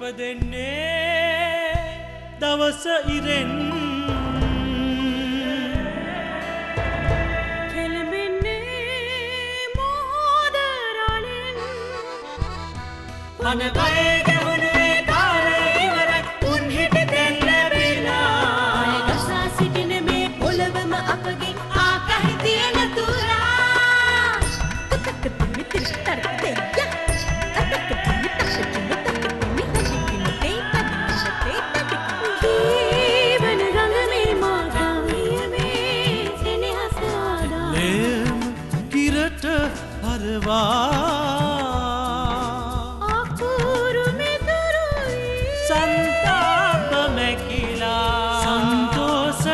ඉපදෙන්නේ දවස ඉරෙන් කෙලෙමෙන්නේ මොහොදරලෙන් පනබය ගැහුණේ කාලය ඉවරයි උන් හිට දැන් ලැබිලා ගසා සිටින මේ පොළවම අපගේ ආකහි තියෙන තුරා අකුරු මෙතුරුයි සන්තාප මැකිලා සන්තෝෂ